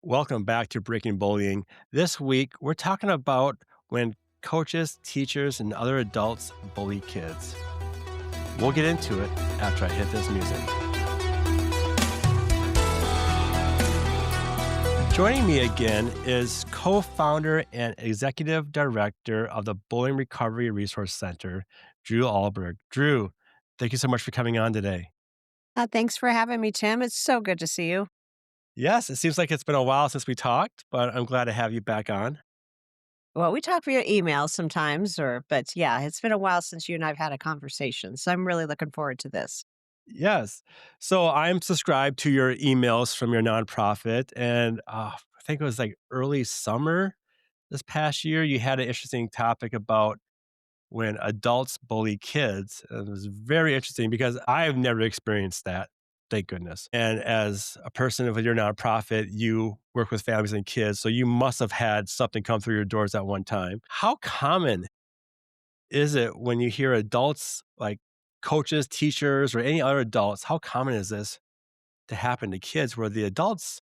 Welcome back to Breaking Bullying. This week, we're talking about when coaches, teachers, and other adults bully kids. We'll get into it after I hit this music. Joining me again is co founder and executive director of the Bullying Recovery Resource Center, Dru Ahlborg. Dru, thank you so much for coming on today. Thanks for having me, Tim. It's so good to see you. Yes, it seems like it's been a while since we talked, but I'm glad to have you back on. Well, we talk via email sometimes, but yeah, it's been a while since you and I've had a conversation. So I'm really looking forward to this. Yes. So I'm subscribed to your emails from your nonprofit. And I think it was like early summer this past year, you had an interesting topic about when adults bully kids. And it was very interesting because I've never experienced that. Thank goodness. And as a person with your nonprofit, you work with families and kids. So you must have had something come through your doors at one time. How common is it when you hear adults like coaches, teachers, or any other adults? How common is this to happen to kids where the adults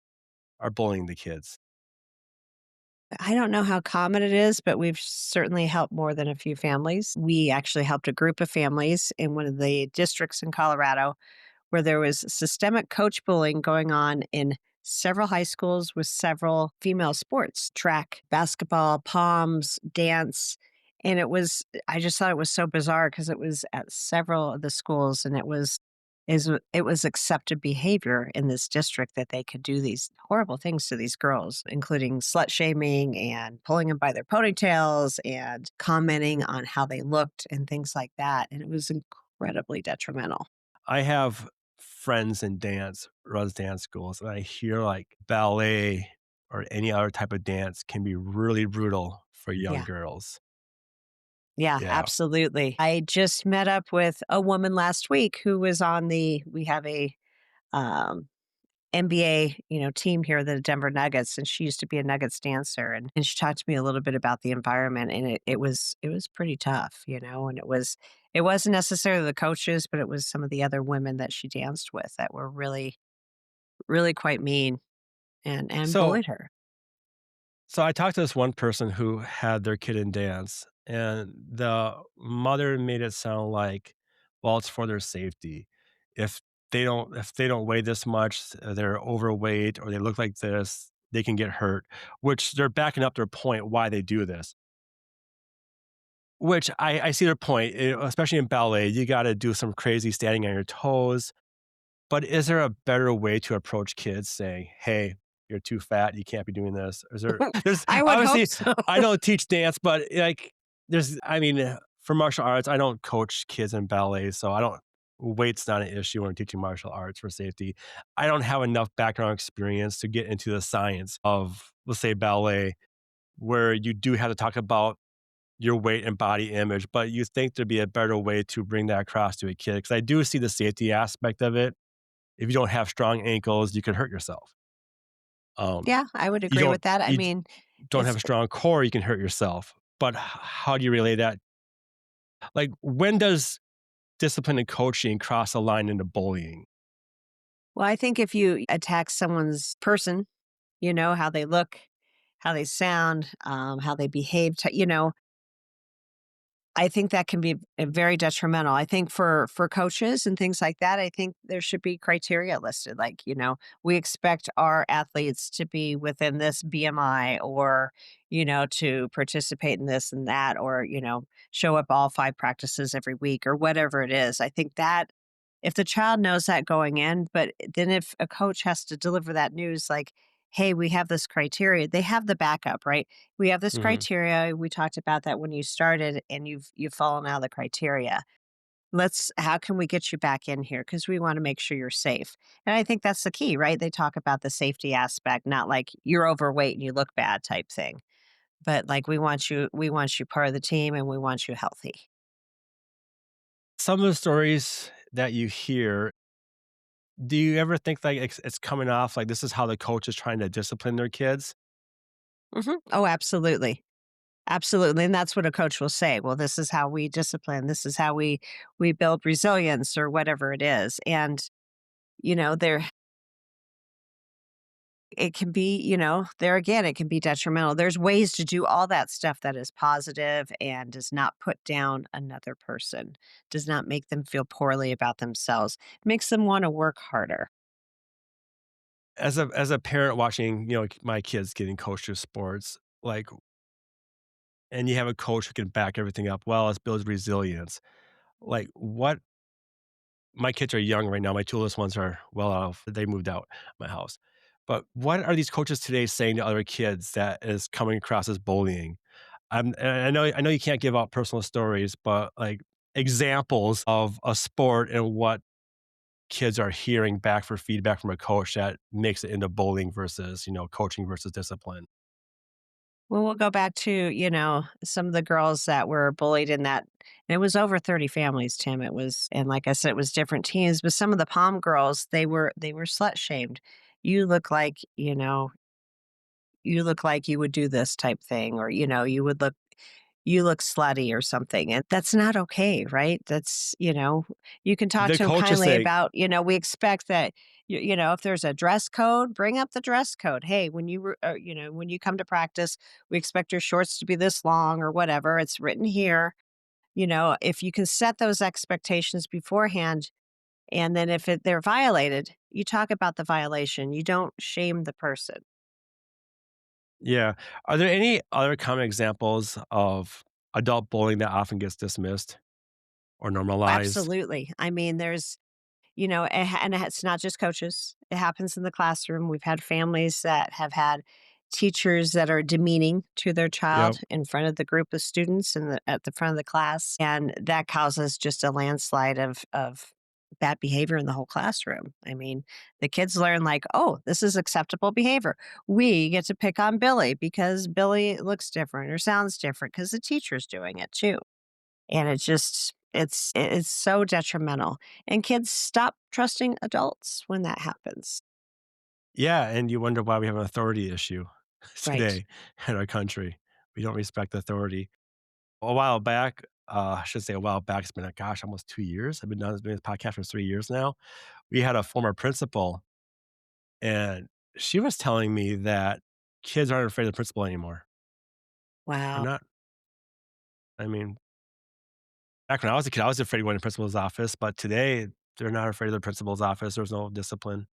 are bullying the kids? I don't know how common it is, but we've certainly helped more than a few families. We actually helped a group of families in one of the districts in Colorado where there was systemic coach bullying going on in several high schools with several female sports track, basketball, palms, dance. And I just thought it was so bizarre because it was at several of the schools and it was accepted behavior in this district that they could do these horrible things to these girls, including slut shaming and pulling them by their ponytails and commenting on how they looked and things like that. And it was incredibly detrimental. I have friends in dance, runs dance schools, and I hear like ballet or any other type of dance can be really brutal for young Yeah. girls. Yeah, Yeah. absolutely. I just met up with a woman last week who was on we have a um, NBA, team here, the Denver Nuggets, and she used to be a Nuggets dancer, and she talked to me a little bit about the environment, and it was pretty tough, and it wasn't necessarily the coaches, but it was some of the other women that she danced with that were really, really quite mean and So bullied her. So I talked to this one person who had their kid in dance, and the mother made it sound like, well, it's for their safety. If if they don't weigh this much, they're overweight or they look like this, they can get hurt, which they're backing up their point why they do this. Which I see their point, especially in ballet, you got to do some crazy standing on your toes. But is there a better way to approach kids saying, "Hey, you're too fat, you can't be doing this?" Is there there's I would hope obviously, so. I don't teach dance, but, like, for martial arts, I don't coach kids in ballet, so I don't weight's not an issue when teaching martial arts for safety. I don't have enough background experience to get into the science of, let's say, ballet, where you do have to talk about your weight and body image, but you think there'd be a better way to bring that across to a kid? Because I do see the safety aspect of it. If you don't have strong ankles, you could hurt yourself. Um, Yeah, I would you agree don't with that. I you mean, don't have it's a strong core, you can hurt yourself. But how do you relay that? Like, when does discipline and coaching cross a line into bullying? well, I think if you attack someone's person, how they look, how they sound, how they behave, I think that can be very detrimental. I think for coaches and things like that, I think there should be criteria listed. Like, we expect our athletes to be within this BMI or, to participate in this and that, or, show up all 5 practices every week or whatever it is. I think that if the child knows that going in, but then if a coach has to deliver that news, like, hey, we have this criteria, they have the backup, right? We have this Mhm. criteria. We talked about that when you started and you've fallen out of the criteria. How can we get you back in here? Because we want to make sure you're safe. And I think that's the key, right? They talk about the safety aspect, not like you're overweight and you look bad type thing. But like we want you part of the team and we want you healthy. Some of the stories that you hear, do you ever think like it's coming off like this is how the coach is trying to discipline their kids? Oh, absolutely. Absolutely, and that's what a coach will say, "Well, this is how we discipline, this is how we build resilience," or whatever it is, and, there it can be, there again, it can be detrimental. There's ways to do all that stuff that is positive and does not put down another person, does not make them feel poorly about themselves, makes them want to work harder. As a parent watching, my kids getting coached through sports, like, and you have a coach who can back everything up well, it builds resilience. Like, what my kids are young right now. My two oldest ones are well off. They moved out my house. But what are these coaches today saying to other kids that is coming across as bullying? And I know you can't give out personal stories, but like examples of a sport and what kids are hearing back for feedback from a coach that makes it into bullying versus, coaching versus discipline. Well, we'll go back to, some of the girls that were bullied in that. And it was over 30 families, Tim. It was, and like I said, it was different teams, but some of the Palm girls, they were slut shamed. You look like, you look like you would do this type thing, or, you look slutty or something. And that's not okay, right? That's, you can talk The to them coaches kindly say, about, we expect that, if there's a dress code, bring up the dress code. Hey, when you come to practice, we expect your shorts to be this long or whatever. It's written here. If you can set those expectations beforehand, and then if they're violated, you talk about the violation. You don't shame the person. yeah. Are there any other common examples of adult bullying that often gets dismissed or normalized? Absolutely. I mean, and it's not just coaches. It happens in the classroom. We've had families that have had teachers that are demeaning to their child Yep. in front of the group of students at the front of the class, and that causes just a landslide of bad behavior in the whole classroom. I mean, the kids learn like, oh, this is acceptable behavior. We get to pick on Billy because Billy looks different or sounds different because the teacher's doing it too. And it's so detrimental, and kids stop trusting adults when that happens. Yeah, and you wonder why we have an authority issue Right. today in our country. We don't respect authority. A while back, I should say a while back, it's been, gosh, almost 2 years. I've been doing this podcast for 3 years now. We had a former principal, and she was telling me that kids aren't afraid of the principal anymore. They're Wow. not. I mean, back when I was a kid, I was afraid to go in the principal's office, but today, they're not afraid of the principal's office. There's no discipline.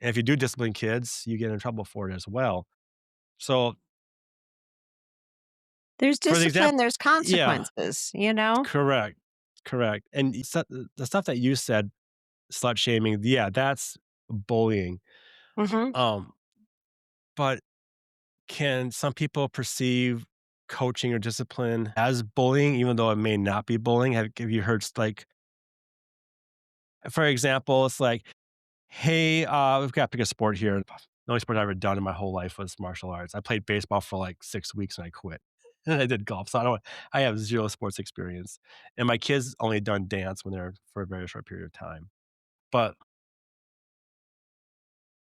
And if you do discipline kids, you get in trouble for it as well. So, There's for the discipline, example, there's yeah, consequences, you know? correct, correct. And the stuff that you said, slut shaming, yeah, that's bullying. Mhm. Um, but can some people perceive coaching or discipline as bullying, even though it may not be bullying? Have you heard, like, for example, it's like, "Hey, we've got to pick a sport here." The only sport I've ever done in my whole life was martial arts. I played baseball for like 6 weeks and I quit. And I did golf, so I have 0 sports experience. And my kids only done dance when they're for a very short period of time. But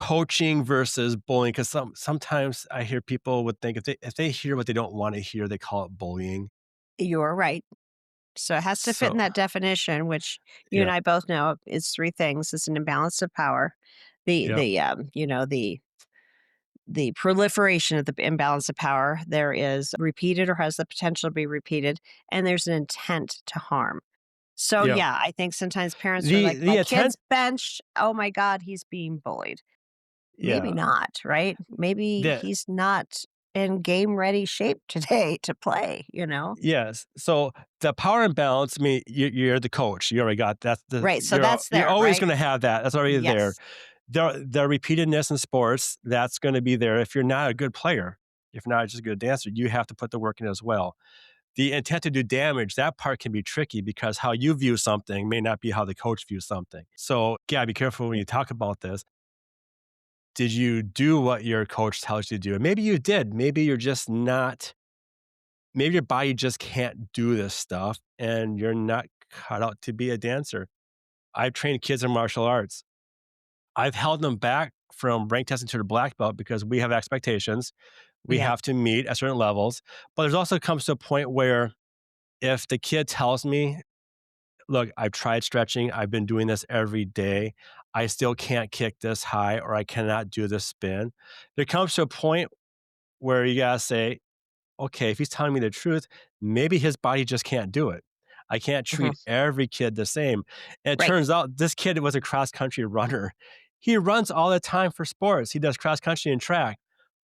coaching versus bullying, because sometimes I hear people would think if they hear what they don't wanna hear, they call it bullying. You're right. So it has to fit in So that definition, which you and yeah, I both know it's 3 things. It's an imbalance of power, the yep, the, um, you know, the proliferation of the imbalance of power. There is repeated or has the potential to be repeated, and there's an intent to harm. So, yep. yeah, I think sometimes parents are The like, the "My attempt kid's benched. Oh my god, he's being bullied." Maybe yeah, not, right? Maybe the he's not in game ready shape today to play, you know? yes. So the power imbalance, I mean, you're the coach. You already got that's the Right, so that's you're there, always right? gonna have that. That's already there. Yes. The repeatedness in sports, that's gonna be there. If you're not a good player, if not just a good dancer, you have to put the work in as well. The intent to do damage, that part can be tricky because how you view something may not be how the coach views something. So, yeah, be careful when you talk about this. Did you do what your coach tells you to do? And maybe you did. Maybe you're just not, maybe your body just can't do this stuff and you're not cut out to be a dancer. I've trained kids in martial arts. I've held them back from rank testing to the black belt because we have expectations. We Yeah. have to meet at certain levels. But there's also comes to a point where if the kid tells me, look, I've tried stretching. I've been doing this every day. I still can't kick this high or I cannot do this spin. There comes to a point where you gotta say, okay, if he's telling me the truth, maybe his body just can't do it. I can't Mhm. treat every kid the same. And it Right. turns out this kid was a cross country runner. He runs all the time for sports. He does cross country and track.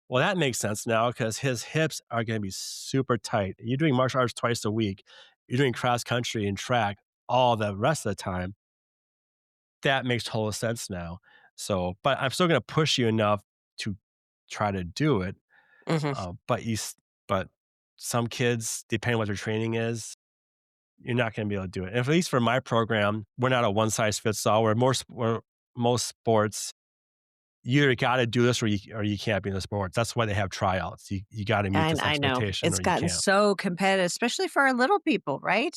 Well, that makes sense now because his hips are going to be super tight. You're doing martial arts twice a week. You're doing cross country and track all the rest of the time. That makes total sense now. So, but I'm still going to push you enough to try to do it. Mhm. But but some kids, depending on what their training is, you're not going to be able to do it. And at least for my program, we're not a one size fits all. Where most sports, you either got to do this or you can't be in the sports. That's why they have tryouts. You got to meet And this I know. expectation It's or you gotten can't. so competitive, especially for our little people, right?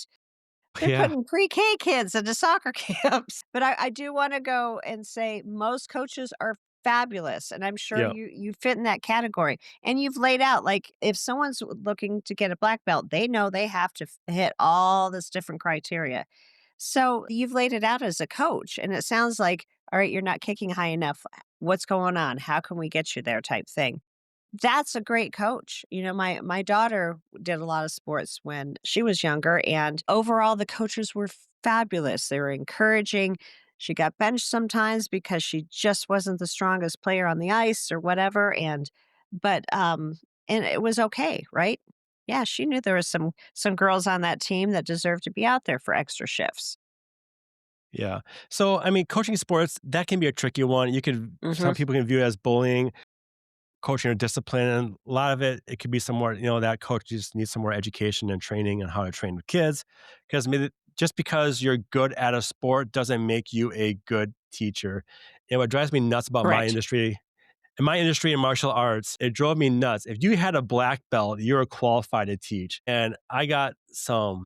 They're Yeah, putting pre-K kids into soccer camps. But I do wanna go and say most coaches are fabulous, and I'm sure yeah, you fit in that category. And you've laid out, like, if someone's looking to get a black belt, they know they have to hit all this different criteria. So you've laid it out as a coach, and it sounds like, "All right, you're not kicking high enough. What's going on? How can we get you there?" type thing. That's a great coach. You know, my daughter did a lot of sports when she was younger, and overall the coaches were fabulous. They were encouraging. She got benched sometimes because she just wasn't the strongest player on the ice or whatever, but and it was okay, right? Yeah, she knew there was some girls on that team that deserved to be out there for extra shifts. yeah. So, I mean, coaching sports, that can be a tricky one. Mhm. Some people can view it as bullying, coaching or discipline. And a lot of it, it could be some more, that coach just needs some more education and training on how to train with kids. Because maybe just because you're good at a sport doesn't make you a good teacher. And what drives me nuts about Correct. in my industry in martial arts, it drove me nuts. If you had a black belt, you were qualified to teach. And I got some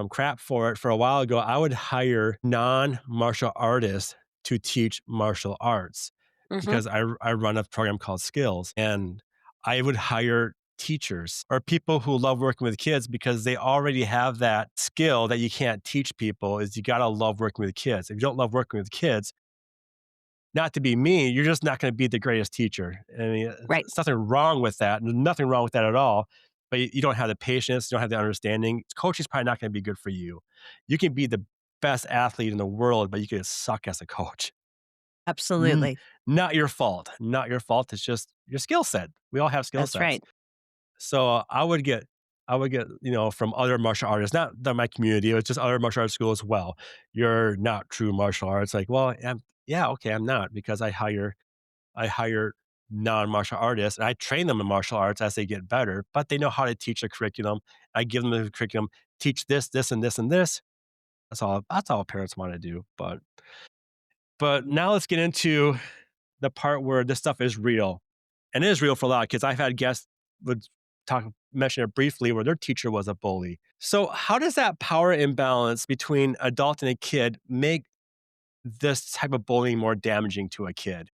crap for it for a while ago. I would hire non-martial artists to teach martial arts Mhm. because I run a program called Skills, and I would hire teachers or people who love working with kids because they already have that skill that you can't teach people is you got to love working with kids. If you don't love working with kids, not to be mean, you're just not going to be the greatest teacher. I mean, Right. there's nothing wrong with that. Nothing wrong with that at all. But you don't have the patience, you don't have the understanding. Coaching's probably not going to be good for you. You can be the best athlete in the world, but you could suck as a coach. N- Absolutely. Not your fault. Not your fault. It's just your skill set. We all have skill That's sets. right. So I would get, from other martial artists, not that my community, it was just other martial arts schools as well. You're not true martial arts. Like, well, yeah, okay, I'm not because I hire non-martial artists and I train them in martial arts as they get better, but they know how to teach a curriculum. I give them the curriculum, teach this, this, and this, and this. That's all parents want to do. But now let's get into the part where this stuff is real. And it is real for a lot of kids. I've had guests would mention it briefly where their teacher was a bully. So how does that power imbalance between adult and a kid make this type of bullying more damaging to a kid?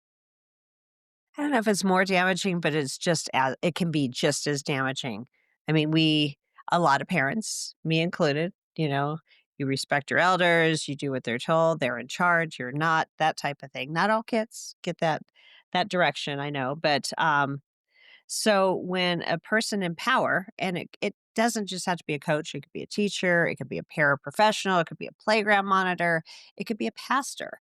I don't know if it's more damaging, but it's just as it can be just as damaging. I mean, we a lot of parents, me included, you respect your elders, you do what they're told, they're in charge, you're not, that type of thing. Not all kids get that direction, I know, but so when a person in power, and it doesn't just have to be a coach, it could be a teacher, it could be a paraprofessional, it could be a playground monitor, it could be a pastor,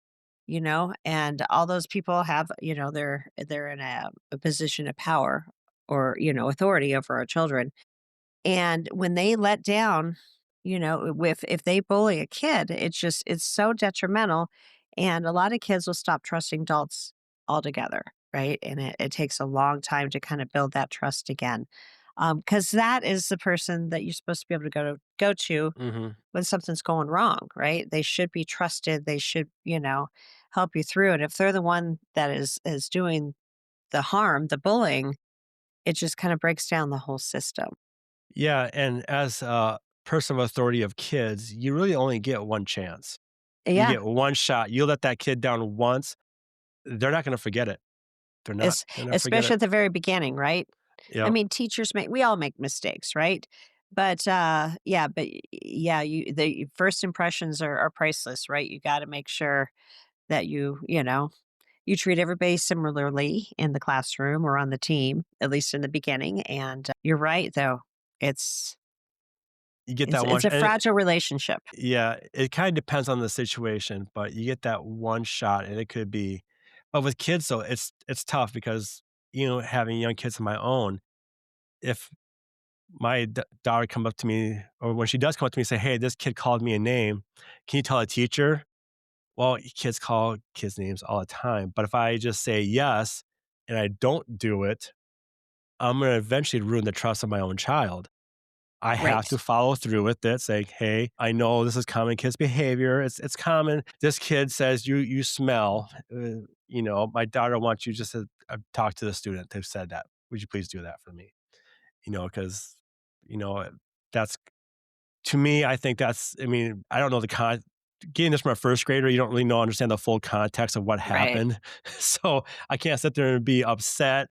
and all those people have, they're in a position of power or, authority over our children. And when they let down, with if they bully a kid, it's so detrimental. And a lot of kids will stop trusting adults altogether, right? And it takes a long time to kind of build that trust again. Because that is the person that you're supposed to be able to go to Mhm. when something's going wrong, right? They should be trusted. They should, help you through it. If they're the one that is doing the harm, the bullying, it just kind of breaks down the whole system. Yeah, and as a person of authority of kids, you really only get one chance. You Yeah. get one shot. You let that kid down once, they're not gonna forget it. They're not Es gonna forget Especially it. at the very beginning, right? I Yep. mean, teachers make we all make mistakes, right? But yeah, you the first impressions are priceless, right? You gotta make sure that you treat everybody similarly in the classroom or on the team, at least in the beginning. And you're right, though. It's You get it's that one it's a and fragile relationship. yeah, it kinda depends on the situation, but you get that one shot, and it could be but with kids, though, it's tough because, having young kids of my own, if my daughter come up to me or when she does come up to me and say, "Hey, this kid called me a name. Can you tell a teacher?" Well, kids call kids names all the time, but if I just say yes and I don't do it, I'm gonna eventually ruin the trust of my own child. I have to Right. follow through with it, saying, "Hey, I know this is common kids behavior. It's common. This kid says you smell. My daughter wants you just to talk to the student who said that. Would you please do that for me?" Because you know that's to me. I think that's. I mean, I don't know the getting this from a first grader. You don't really understand the full context of what Right. happened, so I can't sit there and be upset.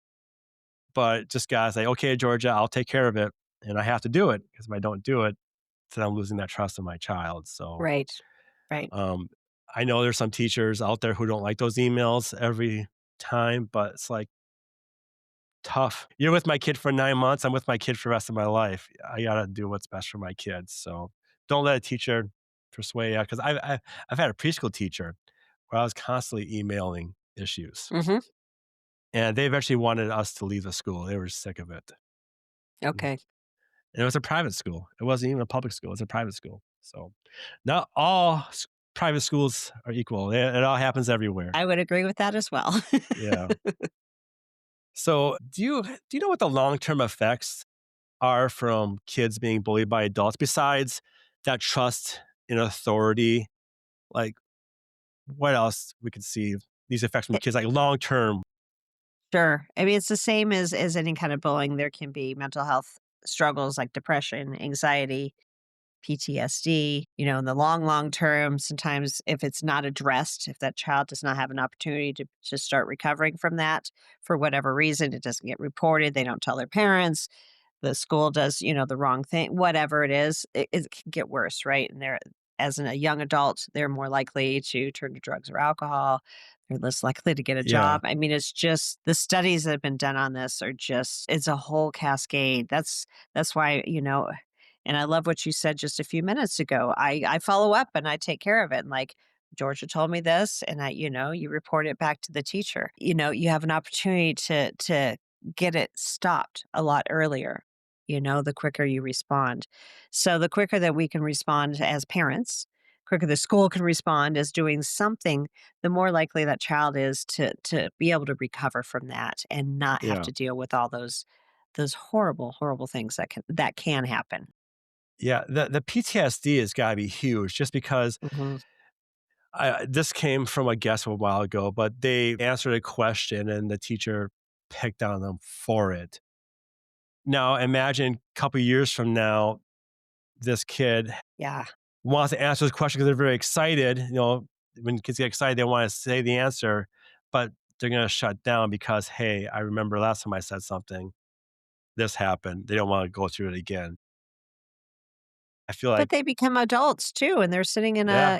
But just gotta say, "Okay, Georgia, I'll take care of it," and I have to do it because if I don't do it then I'm losing that trust in my child. So, Right. Right. um, I know there's some teachers out there who don't like those emails every time, but it's like tough. You're with my kid for 9 months. I'm with my kid for the rest of my life. I gotta do what's best for my kids. So don't let a teacher persuade you. Because I've had a preschool teacher where I was constantly emailing issues, Hmm. and they eventually wanted us to leave the school. They were sick of it. Okay. And it was a private school. It wasn't even a public school. It was a private school. So, not all private schools are equal. It all happens everywhere. I would agree with that as well. Yeah. So, do you know what the long-term effects are from kids being bullied by adults besides that trust in authority? Like, what else we could see these effects from kids, like, long term? Sure. I mean, it's the same as any kind of bullying. There can be mental health struggles like depression, anxiety, PTSD, in the long, long term. Sometimes, if it's not addressed, if that child does not have an opportunity to start recovering from that for whatever reason, it doesn't get reported, they don't tell their parents, the school does, the wrong thing, whatever it is, it can get worse, right? And they're, as a young adult, they're more likely to turn to drugs or alcohol. They're less likely to get a Yeah, job. I mean, it's just the studies that have been done on this are just, it's a whole cascade. That's why, and I love what you said just a few minutes ago. I follow up and I take care of it. And like Georgia told me this, and you report it back to the teacher. You have an opportunity to get it stopped a lot earlier, the quicker you respond. So the quicker that we can respond as parents, quicker the school can respond as doing something, the more likely that child is to be able to recover from that and not have yeah, to deal with all those horrible, horrible things that can happen. yeah. The PTSD has gotta be huge just because Mhm. this came from a guest a while ago, but they answered a question and the teacher picked on them for it. Now, imagine a couple years from now, this kid Yeah. wants to answer this question because they're very excited. When kids get excited, they want to say the answer, but they're going to shut down because, hey, I remember last time I said something, this happened. They don't want to go through it again. I feel But like, they become adults too, and they're sitting in yeah,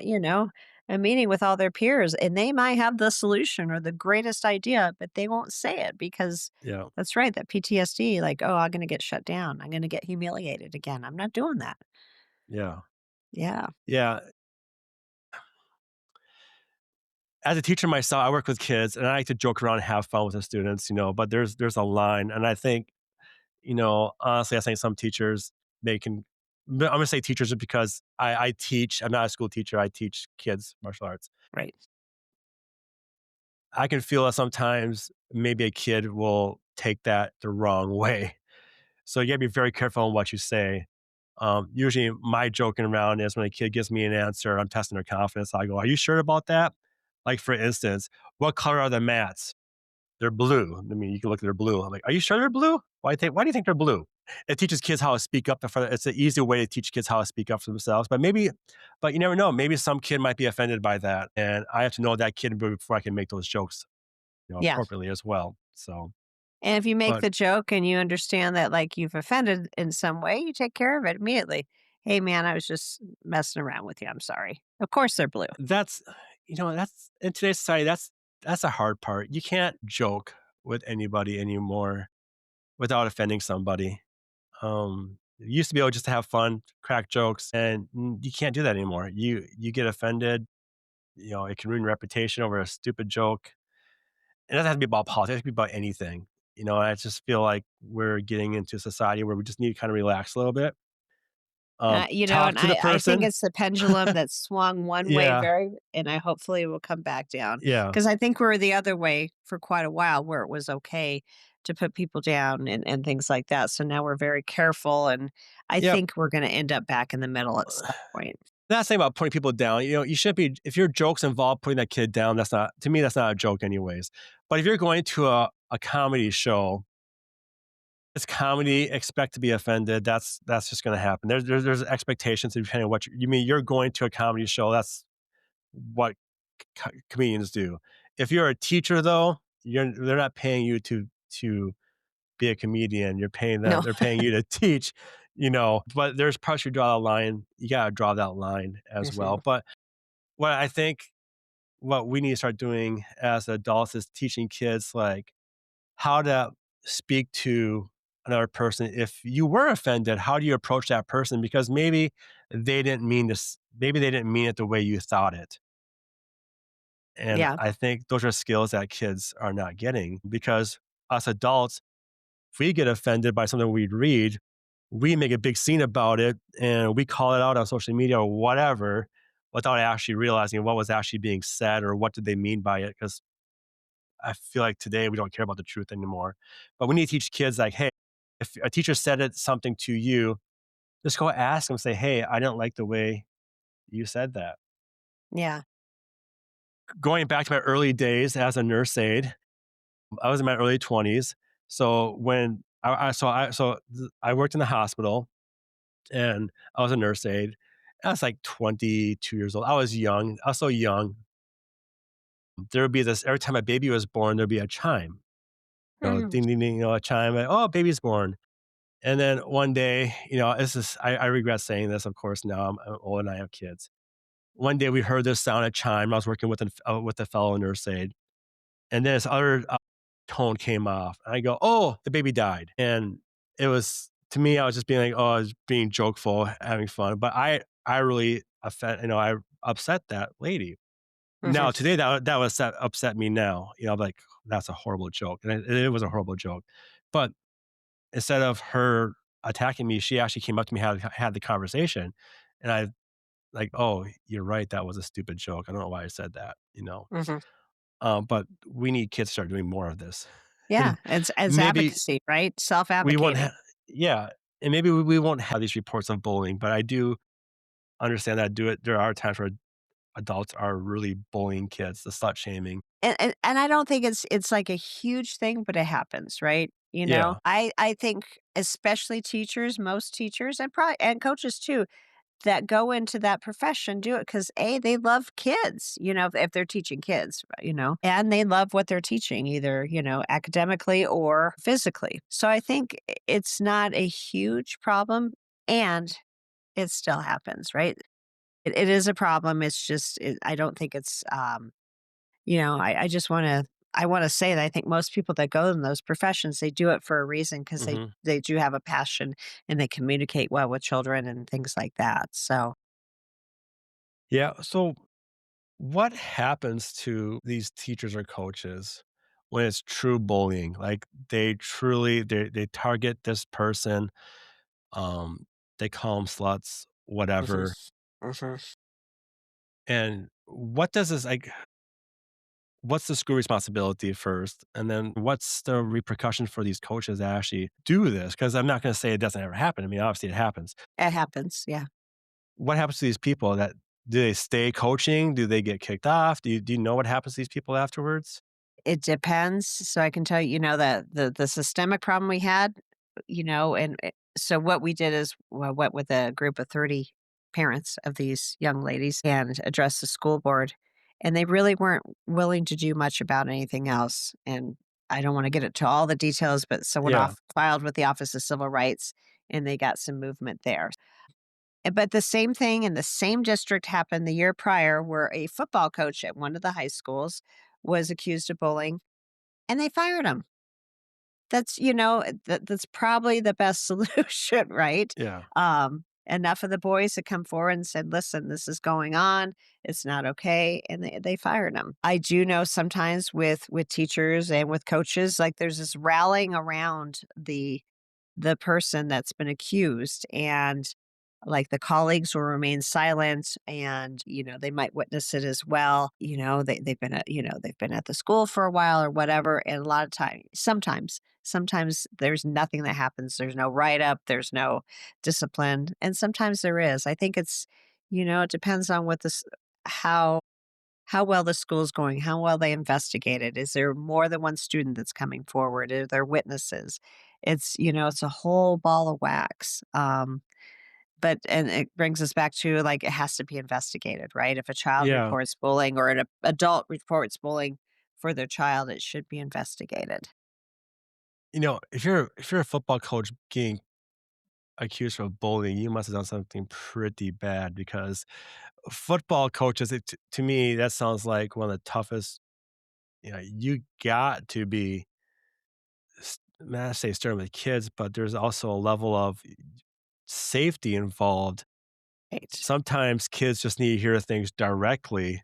a meeting with all their peers, and they might have the solution or the greatest idea, but they won't say it because yeah, that's right, that PTSD, like, "Oh, I'm gonna get shut down. I'm gonna get humiliated again. I'm not doing that." yeah, Yeah. yeah. As a teacher myself, I work with kids and I like to joke around and have fun with the students, but there's a line. And I think, honestly, I think some teachers, they can, but I'm going to say teachers just because I teach, I'm not a school teacher, I teach kids martial arts. Right. I can feel that sometimes maybe a kid will take that the wrong way. So you gotta be very careful on what you say. Usually my joking around is when a kid gives me an answer, I'm testing their confidence. I go, "Are you sure about that?" Like for instance, "What color are the mats?" "They're blue." I mean, you can look at their blue. I'm like, "Are you sure they're blue? Why do you think they're blue?" It teaches kids how to speak up. It's an easy way to teach kids how to speak up for themselves. But you never know. Maybe some kid might be offended by that, and I have to know that kid before I can make those jokes, Yeah. appropriately as well. So, And if you make but the joke and you understand that, like, you've offended in some way, you take care of it immediately. "Hey, man, I was just messing around with you. I'm sorry." Of course they're blue. that's that's in today's society, that's a hard part. You can't joke with anybody anymore without offending somebody. You used to be able just to have fun, crack jokes, and you can't do that anymore. You get offended, it can ruin your reputation over a stupid joke. It doesn't have to be about politics, it can be about anything. I just feel like we're getting into a society where we just need to kind of relax a little bit. Talk And to the I think person. it's the pendulum that swung one way Yeah, very and I hopefully it will come back down yeah, because I think we were the other way for quite a while where it was okay to put people down and things like that. So now we're very careful, and I yep. think we're gonna end up back in the middle at some point. That's the thing about putting people down. You shouldn't be if your jokes involve putting that kid down, that's not to me, that's not a joke anyways. But if you're going to a comedy show, it's comedy, expect to be offended. That's just gonna happen. There's expectations depending on what you mean. You're going to a comedy show, that's what comedians do. If you're a teacher though, they're not paying you to be a comedian. No. They're paying you to teach, but there's parts you draw the line. You gotta draw that line as well. Mhm. But what I think what we need to start doing as adults is teaching kids like how to speak to another person. If you were offended, how do you approach that person? Because they didn't mean this, maybe they didn't mean it the way you thought it. And Yeah. I think those are skills that kids are not getting because us adults, if we get offended by something we read, we make a big scene about it and we call it out on social media or whatever without actually realizing what was actually being said or what did they mean by it. Because I feel like today we don't care about the truth anymore. But we need to teach kids like, hey, if a teacher said something to you, just go ask them, say, hey, I didn't like the way you said that. Yeah. Going back to my early days as a nurse aide, I was in my early 20s. So when I worked in the hospital and I was a nurse aide. I was like 22 years old. I was young. I was so young. There would be this every time a baby was born, there'd be a chime. Mhm. Ding ding ding, a chime. Like, oh, baby's born. And then one day, this is I regret saying this, of course. Now I'm old and I have kids. One day we heard this sound, a chime. I was working with a fellow nurse aide, and then this other tone came off. And I go, "Oh, the baby died." And it was to me, I was just being like, "Oh, I was being jokeful, having fun." But I really I upset that lady. Mhm. Now today, that was upset me now. I'm like, "That's a horrible joke," and it was a horrible joke. But instead of her attacking me, she actually came up to me, had the conversation, and I like, "Oh, you're right. That was a stupid joke. I don't know why I said that." Mhm. But we need kids to start doing more of this, Yeah, and it's maybe advocacy, right? we won't Self-advocating. have, yeah, and maybe we won't have these reports of bullying. But I do understand that there are times where adults are really bullying kids, the slut shaming. And I don't think it's like a huge thing, but it happens, right? Yeah, I think especially teachers, most teachers, and probably and coaches too, that go into that profession do it because A, they love kids, if they're teaching kids, and they love what they're teaching, either, academically or physically. So I think it's not a huge problem and it still happens, right? It is a problem. It's just, I don't think it's, I just I want to say that I think most people that go in those professions, they do it for a reason because mhm. they do have a passion and they communicate well with children and things like that. So Yeah, so what happens to these teachers or coaches when it's true bullying? Like, they target this person, um, they call them sluts, mhm, whatever, mhm. and what's the school responsibility first? And then what's the repercussion for these coaches that actually do this? Because I'm not gonna say it doesn't ever happen. I mean, obviously it happens. It happens. Yeah. What happens to these people that do they stay coaching? Do they get kicked off? Do you know what happens to these people afterwards? It depends. So I can tell you, that the systemic problem we had, so what we did is went with a group of 30 parents of these young ladies and addressed the school board. And they really weren't willing to do much about anything else. And I don't want to get into all the details, but someone Yeah. off filed with the Office of Civil Rights and they got some movement there. But the same thing in the same district happened the year prior where a football coach at one of the high schools was accused of bullying and they fired him. That's probably the best solution, right? Yeah. Enough of the boys had come forward and said, "Listen, this is going on. It's not okay," and they fired him. I do know sometimes with teachers and with coaches, like there's this rallying around the person that's been accused and like the colleagues will remain silent and they might witness it as well. They've been at they've been at the school for a while or whatever, and a lot of time sometimes there's nothing that happens. There's no write up, there's no discipline, and sometimes there is. I think it depends on what this how well the school's going, how well they investigated. Is there more than one student that's coming forward? Are there witnesses? It's a whole ball of wax. And it brings us back to like it has to be investigated, right? If a child Yeah. reports bullying or an adult reports bullying for their child, it should be investigated. If you're a football coach getting accused of bullying, you must have done something pretty bad because football coaches, to me, that sounds like one of the toughest. You got to be, not to say stern with kids, but there's also a level of safety involved. Right. Sometimes kids just need to hear things directly.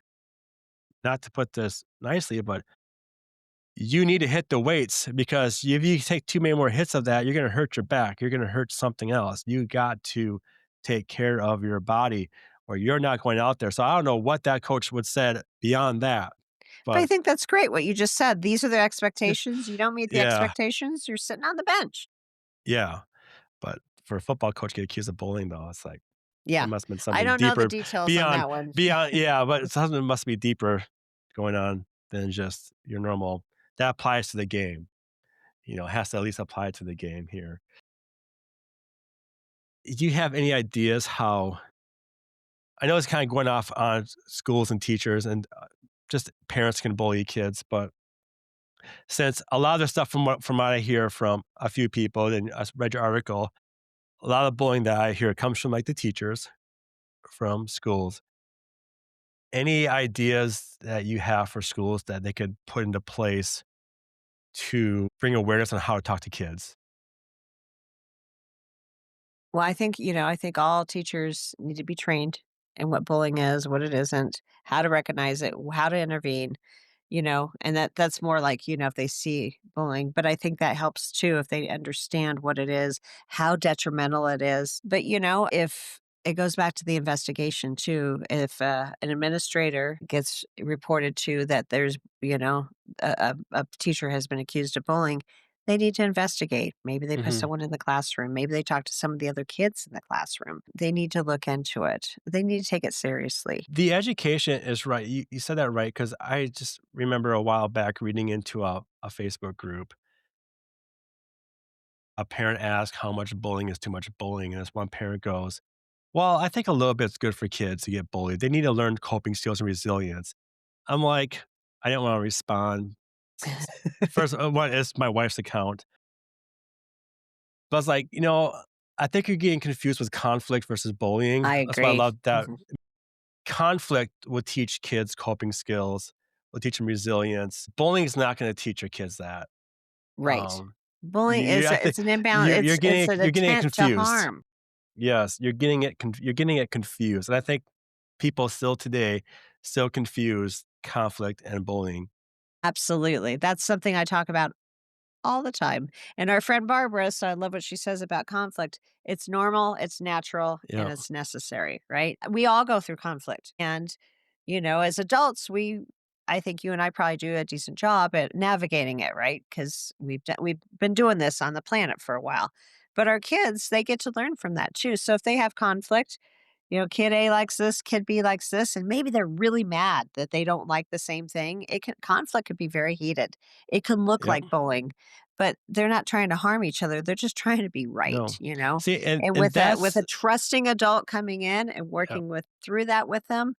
Not to put this nicely, but you need to hit the weights because if you take too many more hits of that, you're going to hurt your back. You're going to hurt something else. You got to take care of your body or you're not going out there. So I don't know what that coach would said beyond that, But I but think that's great what you just said. These are the expectations. You don't meet the yeah, expectations, you're sitting on the bench. yeah. But for a football coach to get accused of bullying, though, it's like it Yeah. must have been I something don't know the deeper details on beyond that one. yeah, but something must be deeper going on than just your normal. That applies to the game. It has to at least apply to the game here. Do you have any ideas how I know it's kinda going off on schools and teachers and, just parents can bully kids, but since a lot of the stuff from what I hear from a few people and I read your article, a lot of bullying that I hear comes from, like, the teachers, from schools. Any ideas that you have for schools that they could put into place to bring awareness on how to talk to kids? Well, I think all teachers need to be trained in what bullying is, what it isn't, how to recognize it, how to intervene, and that's more like, if they see bullying, but I think that helps too if they understand what it is, how detrimental it is. But, if it goes back to the investigation too, if an administrator gets reported to that there's, a teacher has been accused of bullying, they need to investigate. Maybe they put Mhm. someone in the classroom. Maybe they talk to some of the other kids in the classroom. They need to look into it. They need to take it seriously. The education is right. You said that right because I just remember a while back reading into a Facebook group. A parent asked how much bullying is too much bullying, and this one parent goes, "Well, I think a little bit's good for kids to get bullied. They need to learn coping skills and resilience." I'm like, I didn't wanna respond. First, one, it's my wife's account. But I was like, I think you're getting confused with conflict versus bullying. I That's why I agree. love that Mhm. conflict will teach kids coping skills, will teach them resilience. Bullying is not gonna teach your kids that. Right. Um, Bullying you is I think it's an imbalance. you're It's an you're getting it intent to confused. harm. Yes, you're getting it confused, and I think people still today still confuse conflict and bullying. Absolutely. That's something I talk about all the time. And our friend Barbara, so I love what she says about conflict. It's normal, it's natural, and Yeah. it's necessary, right? We all go through conflict. And, as adults, I think you and I probably do a decent job at navigating it, right? Because we've been doing this on the planet for a while. But our kids, they get to learn from that too. So if they have conflict, kid A likes this, kid B likes this, and maybe they're really mad that they don't like the same thing. Conflict could be very heated. It can look Yep. like bullying, but they're not trying to harm each other. They're just trying to be No. right. See, and And and with a that's trusting adult coming in and yep, working with through that with them,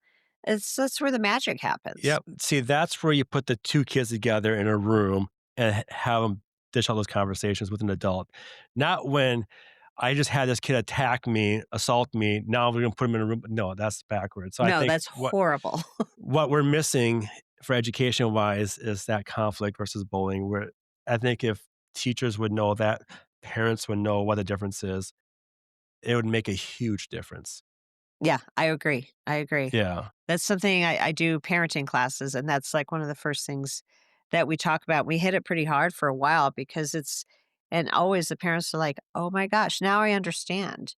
that's where the magic happens. yep. See, that's where you put the 2 kids together in a room and have them dish all those conversations with an adult. Not when I just had this kid attack me, assault me. Now we're gonna put him in a room. No, that's backwards. So I No, think that's horrible. what we're missing for education wise is that conflict versus bullying. Where I think if teachers would know that, parents would know what the difference is, it would make a huge difference. Yeah, I agree. I agree. Yeah. That's something I do parenting classes, and that's like one of the first things that we talk about. We hit it pretty hard for a while because and always the parents are like, oh my gosh, now I understand.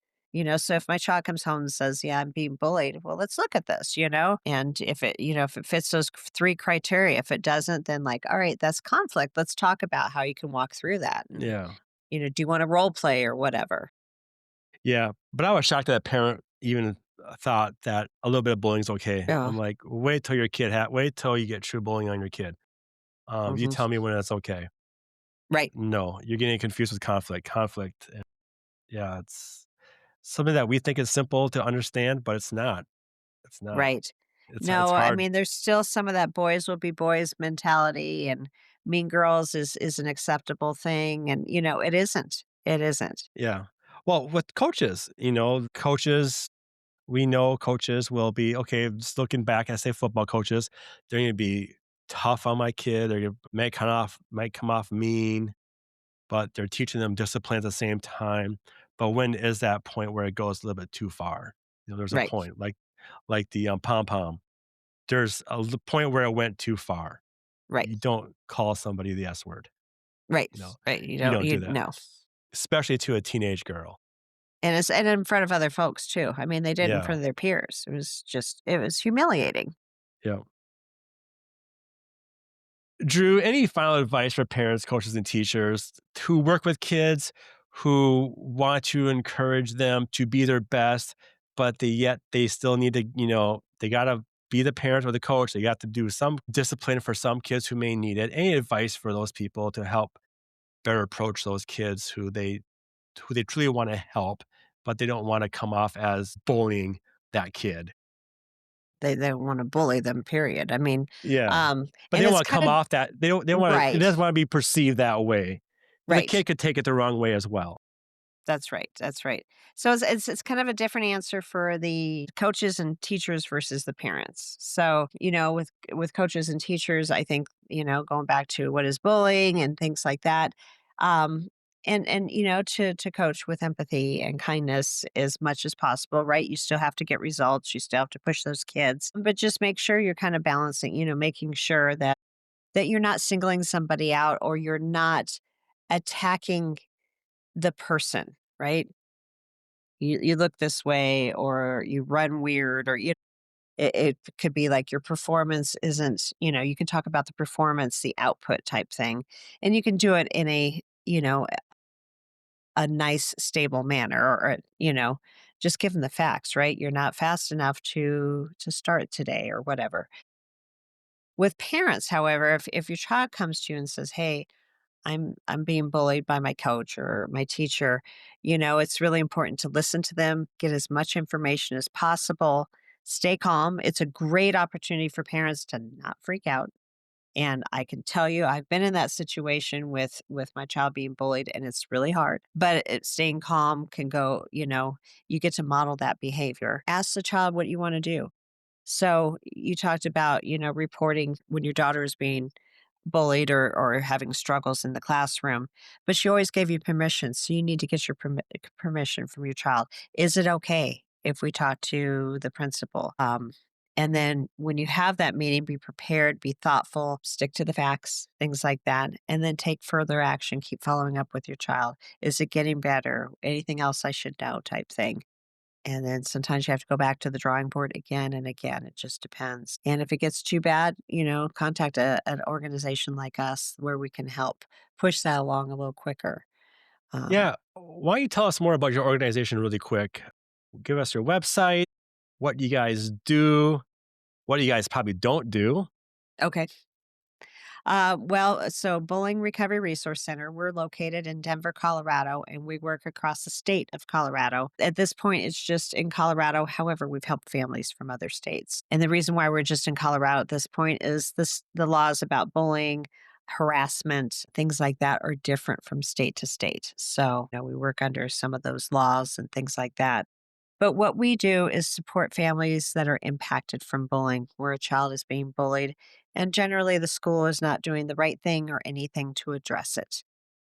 So if my child comes home and says, yeah, I'm being bullied, well, let's look at this. And if it fits those three criteria, if it doesn't, then like, all right, that's conflict. Let's talk about how you can walk through that. And, Yeah. do you want to role play or whatever? Yeah. But I was shocked that a parent even thought that a little bit of bullying is okay. Yeah. I'm like, wait till you get true bullying on your kid. You Hmm. tell me when that's okay. Right. No, you're getting confused with conflict. Conflict. Yeah, it's something that we think is simple to understand, but it's not. It's not. Right. It's No, I hard. mean, there's still some of that boys will be boys mentality, and mean girls is an acceptable thing, and, it isn't. It isn't. Yeah. Well, with coaches, coaches, we know coaches will be okay. Just looking back, I say football coaches, they're going to be tough on my kid. They're going to might come off mean, but they're teaching them discipline at the same time. But when is that point where it goes a little bit too far? There's a Right. point like the pom pom. There's point where it went too far. Right. You don't call somebody the S word. Right. You know, Right. You you don't don't you do that, know. especially to a teenage girl. And in front of other folks too. I mean, they did it in Yeah, front of their peers. It was humiliating. yeah. Drew, any final advice for parents, coaches, and teachers who work with kids who want to encourage them to be their best, but yet they still need to, they got to be the parent or the coach. They got to do some discipline for some kids who may need it. Any advice for those people to help better approach those kids who they truly want to help, but they don't want to come off as bullying that kid? They don't wanna bully them, period. I mean, Yeah. But they and don't it's wanna come kinda off that they wanna it right. doesn't wanna be perceived that way. The Right. kid could take it the wrong way as well. That's right, that's right. So it's kind of a different answer for the coaches and teachers versus the parents. So, with coaches and teachers, I think, going back to what is bullying and things like that, um, and to coach with empathy and kindness as much as possible, right? You still have to get results, you still have to push those kids, but just make sure you're kind of balancing, making sure that you're not singling somebody out or you're not attacking the person, right? You look this way or you run weird or it could be like your performance isn't, you can talk about the performance, the output type thing. And you can do it in a nice, stable manner or just give them the facts, right? You're not fast enough to start today or whatever. With parents, however, if your child comes to you and says, hey, I'm being bullied by my coach or my teacher. It's really important to listen to them, get as much information as possible, stay calm. It's a great opportunity for parents to not freak out. And I can tell you, I've been in that situation with my child being bullied, and it's really hard. But staying calm can go. You get to model that behavior. Ask the child what you want to do. So you talked about, reporting when your daughter is being bullied or having struggles in the classroom, but she always gave you permission. So you need to get your permission from your child. Is it okay if we talk to the principal? And then when you have that meeting, be prepared, be thoughtful, stick to the facts, things like that, and then take further action. Keep following up with your child. Is it getting better? Anything else I should know? Type thing. And then sometimes you have to go back to the drawing board again and again. It just depends. And if it gets too bad, contact an organization like us where we can help push that along a little quicker. Um, Yeah. Why don't you tell us more about your organization really quick? Give us your website, what you guys do, what you guys probably don't do. okay. So Bullying Recovery Resource Center, we're located in Denver, Colorado, and we work across the state of Colorado. At this point, it's just in Colorado. However, we've helped families from other states. And the reason why we're just in Colorado at this point is the laws about bullying. harassment, things like that are different from state to state. So, we work under some of those laws and things like that. But what we do is support families that are impacted from bullying, where a child is being bullied, and generally the school is not doing the right thing or anything to address it.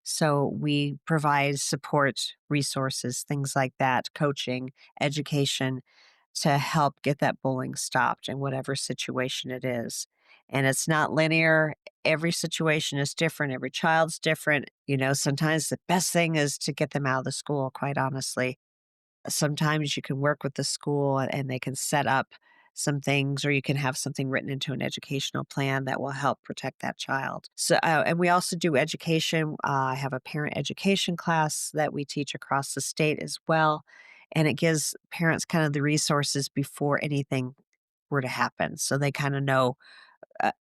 So we provide support resources, things like that, coaching, education to help get that bullying stopped in whatever situation it is. And it's not linear. Every situation is different. Every child's different. Sometimes the best thing is to get them out of the school, quite honestly. Sometimes you can work with the school and they can set up some things, or you can have something written into an educational plan that will help protect that child. So, and we also do education. I have a parent education class that we teach across the state as well. And it gives parents kind of the resources before anything were to happen. So they kind of know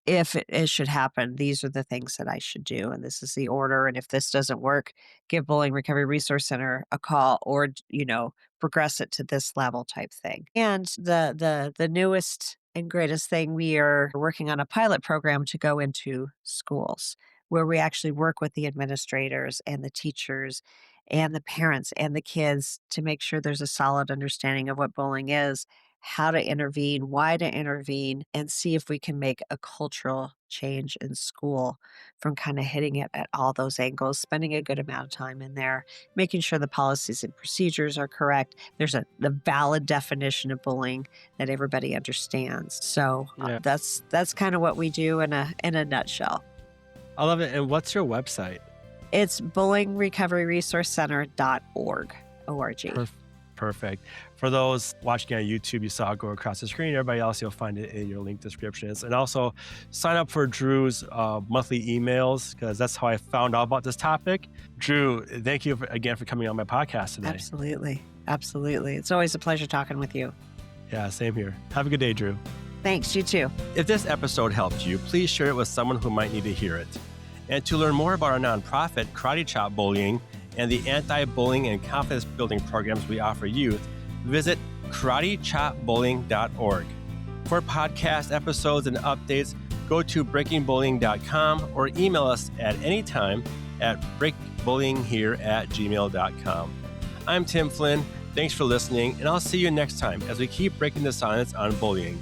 if it should happen, these are the things that I should do, and this is the order. And if this doesn't work, give Bullying Recovery Resource Center a call, or progress it to this level type thing. And the newest and greatest thing, we are working on a pilot program to go into schools where we actually work with the administrators and the teachers and the parents and the kids to make sure there's a solid understanding of what bullying is, how to intervene, why to intervene, and see if we can make a cultural change in school from kind of hitting it at all those angles, spending a good amount of time in there, making sure the policies and procedures are correct. There's the valid definition of bullying that everybody understands. So Yeah. that's kind of what we do in a nutshell. I love it. And what's your website? It's bullyingrecoveryresourcecenter.org. O-R-G. Perfect. For those watching on YouTube, you saw it go across the screen. Everybody else, you'll find it in your link descriptions. And also sign up for Dru's monthly emails, because that's how I found out about this topic. Dru, thank you again for coming on my podcast today. Absolutely. Absolutely. It's always a pleasure talking with you. Yeah, same here. Have a good day, Dru. Thanks. You too. If this episode helped you, please share it with someone who might need to hear it. And to learn more about our nonprofit, Karate Chop Bullying, and the anti-bullying and confidence-building programs we offer youth, visit karatechopbullying.org. For podcast episodes and updates, go to breakingbullying.com or email us at any time at breakbullyinghere@gmail.com. I'm Tim Flynn. Thanks for listening, and I'll see you next time as we keep breaking the silence on bullying.